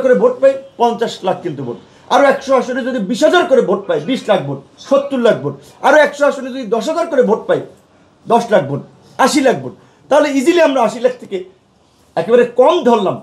করে ভোট পাই 50 লাখ কিন্তু ভোট, আরো 100 আসনে যদি 20,000 করে ভোট পাই 20 লাখ ভোট, 70 লাখ ভোট, আরো 100 আসনে যদি 10,000 করে ভোট পাই 10 লাখ ভোট, 80 লাখ ভোট, তাহলে ইজিলি আমরা 80 লাখ থেকে একেবারে কম ধরলাম,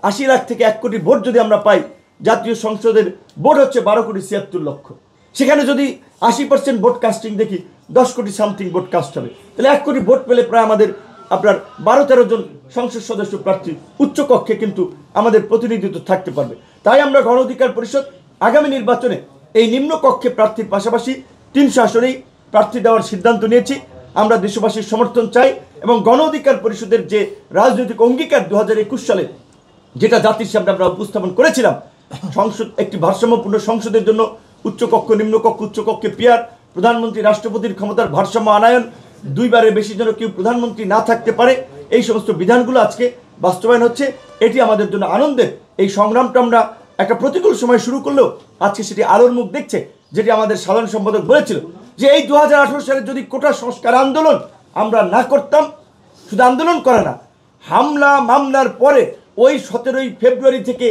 80 লাখ থেকে 1 কোটি ভোট যদি আমরা পাই, জাতীয় সংসদের ভোট হচ্ছে 12,76,00,000, সেখানে যদি 80% ভোট কাস্টিং দেখি 10 কোটি সামথিং ভোট কাস্ট হবে, তাহলে 1 কোটি ভোট পেলে প্রায় আমাদের আপনার 12-13 জন সংসদ সদস্য প্রার্থী উচ্চ কক্ষে কিন্তু আমাদের প্রতিনিধিত্ব থাকতে পারবে। তাই আমরা গণ অধিকার পরিষদ আগামী নির্বাচনে এই নিম্ন কক্ষে প্রার্থীর পাশাপাশি 300 আসনেই প্রার্থী দেওয়ার সিদ্ধান্ত নিয়েছি। আমরা দেশবাসীর সমর্থন চাই এবং গণ অধিকার পরিষদের যে রাজনৈতিক অঙ্গীকার 2021 সালে যেটা জাতির সামনে আমরা উপস্থাপন করেছিলাম, সংসদ একটি ভারসাম্যপূর্ণ সংসদের জন্য উচ্চকক্ষ নিম্নকক্ষ, উচ্চকক্ষে পিয়ার, প্রধানমন্ত্রী রাষ্ট্রপতির ক্ষমতার ভারসাম্য আনায়ন, 2 বারের বেশি যেন কেউ প্রধানমন্ত্রী না থাকতে পারে, এই সমস্ত বিধানগুলো আজকে বাস্তবায়ন হচ্ছে। এটি আমাদের জন্য আনন্দের। এই সংগ্রামটা আমরা একটা প্রতিকূল সময় শুরু করলেও আজকে সেটি আলোর মুখ দেখছে, যেটি আমাদের সাধারণ সম্পাদক বলেছিল যে এই 2018 সালে যদি কোটা সংস্কার আন্দোলন আমরা না করতাম, শুধু আন্দোলন করে না, হামলা মামলার পরে ওই 17ই ফেব্রুয়ারি থেকে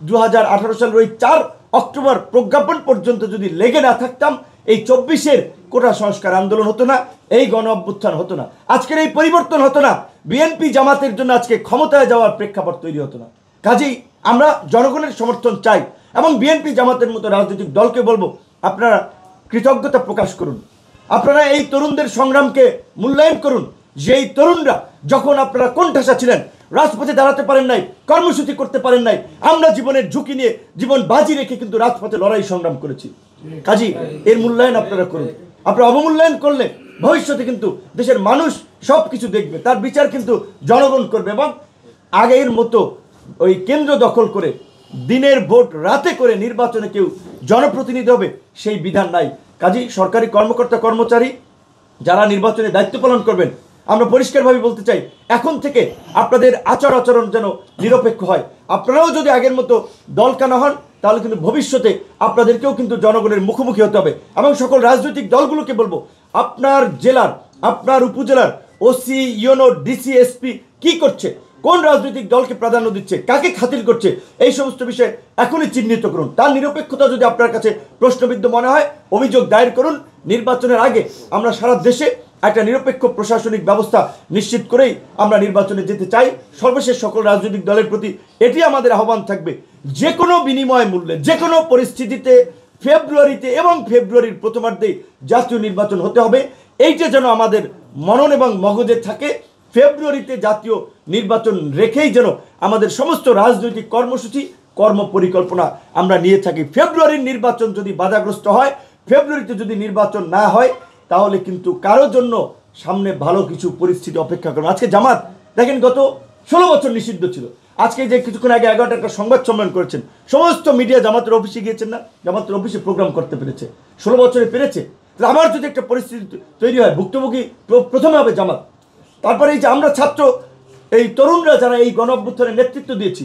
2018 সালের ওই 4 অক্টোবর প্রজ্ঞাপন পর্যন্ত যদি লেগে না থাকতাম, এই 24-এর কোটা সংস্কার আন্দোলন হতো না, এই গণ অভ্যুত্থান হতো না, আজকের এই পরিবর্তন হতো না, বিএনপি জামাতের জন্য আজকে ক্ষমতায় যাওয়ার প্রেক্ষাপট তৈরি হতো না। কাজেই আমরা জনগণের সমর্থন চাই এবং বিএনপি জামাতের মতো রাজনৈতিক দলকে বলবো, আপনারা কৃতজ্ঞতা প্রকাশ করুন, আপনারা এই তরুণদের সংগ্রামকে মূল্যায়ন করুন। যেই তরুণরা যখন আপনারা কোণঠাসা ছিলেন, রাজপথে দাঁড়াতে পারেন নাই, কর্মসূচি করতে পারেন নাই, আমরা জীবনের ঝুঁকি নিয়ে জীবন বাজি রেখে কিন্তু রাজপথে লড়াই সংগ্রাম করেছি। কাজেই এর মূল্যায়ন আপনারা করুন। আপনারা অবমূল্যায়ন করলে ভবিষ্যতে কিন্তু দেশের মানুষ সব কিছু দেখবে, তার বিচার কিন্তু জনগণ করবে। এবং আগের মতো ওই কেন্দ্র দখল করে দিনের ভোট রাতে করে নির্বাচনে কেউ জনপ্রতিনিধি হবে সেই বিধান নাই। কাজেই সরকারি কর্মকর্তা কর্মচারী যারা নির্বাচনে দায়িত্ব পালন করবেন, আমরা পরিষ্কারভাবে বলতে চাই, এখন থেকে আপনাদের আচরণ যেন নিরপেক্ষ হয়। আপনারাও যদি আগের মতো দলকানা হন, তাহলে কিন্তু ভবিষ্যতে আপনাদেরকেও কিন্তু জনগণের মুখোমুখি হতে হবে। এবং সকল রাজনৈতিক দলগুলোকে বলবো, আপনার জেলার, আপনার উপজেলার ওসি, ইউনো, ডিসি, এসপি কি করছে, কোন রাজনৈতিক দলকে প্রাধান্য দিচ্ছে, কাকে খাতির করছে, এই সমস্ত বিষয়ে এখনই চিহ্নিত করুন। তার নিরপেক্ষতা যদি আপনার কাছে প্রশ্নবিদ্ধ মনে হয়, অভিযোগ দায়ের করুন। নির্বাচনের আগে আমরা সারা দেশে একটা নিরপেক্ষ প্রশাসনিক ব্যবস্থা নিশ্চিত করেই আমরা নির্বাচনে যেতে চাই। সর্বশেষ সকল রাজনৈতিক দলের প্রতি এটি আমাদের আহ্বান থাকবে, যে কোনো বিনিময় মূল্যে, যে কোনো পরিস্থিতিতে ফেব্রুয়ারিতে এবং ফেব্রুয়ারির প্রথমার্ধে জাতীয় নির্বাচন হতে হবে। এইটা যেন আমাদের মনন এবং মগজে থাকে। ফেব্রুয়ারিতে জাতীয় নির্বাচন রেখেই যেন আমাদের সমস্ত রাজনৈতিক কর্মসূচি, কর্ম পরিকল্পনা আমরা নিয়ে থাকি। ফেব্রুয়ারির নির্বাচন যদি বাধাগ্রস্ত হয়, ফেব্রুয়ারিতে যদি নির্বাচন না হয়, তাহলে কিন্তু কারোর জন্য সামনে ভালো কিছু পরিস্থিতি অপেক্ষা করবে। আজকে জামাত দেখেন গত 16 বছর নিষিদ্ধ ছিল, আজকে যে কিছুক্ষণ আগে 11টা একটা সংবাদ সম্মেলন করেছেন, সমস্ত মিডিয়া জামাতের অফিসে গিয়েছেন না, জামাতের অফিসে প্রোগ্রাম করতে পেরেছে, 16 বছরে পেরেছে। তাহলে আবার যদি একটা পরিস্থিতি তৈরি হয়, ভুক্তভোগী প্রথমে হবে জামাত। তারপরে এই যে আমরা ছাত্র, এই তরুণরা যারা এই গণ অভ্যুত্থানের নেতৃত্ব দিয়েছি,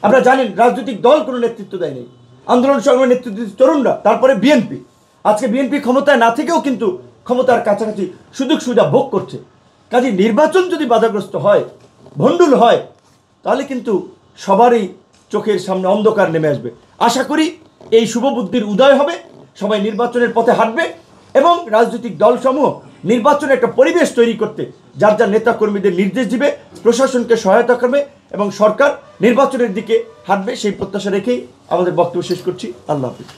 আপনারা জানেন রাজনৈতিক দল কোনো নেতৃত্ব দেয়নি, আন্দোলন সংগ্রামের নেতৃত্ব দিয়েছে তরুণরা। তারপরে বিএনপি, আজকে বিএনপি ক্ষমতায় না থেকেও কিন্তু ক্ষমতার কাছাকাছি সুযোগ সুবিধা ভোগ করছে। কাজে নির্বাচন যদি বাধাগ্রস্ত হয়, ভণ্ডুল হয়, তাহলে কিন্তু সবারই চোখের সামনে অন্ধকার নেমে আসবে। আশা করি এই শুভবুদ্ধির উদয় হবে, সবাই নির্বাচনের পথে হাঁটবে এবং রাজনৈতিক দলসমূহ নির্বাচনে একটা পরিবেশ তৈরি করতে যার যার নেতা কর্মীদের নির্দেশ দিবে, প্রশাসনকে সহায়তা করবে এবং সরকার নির্বাচনের দিকে হাঁটবে, সেই প্রত্যাশা রেখেই আমাদের বক্তব্য শেষ করছি। আল্লাহ হাফিজ।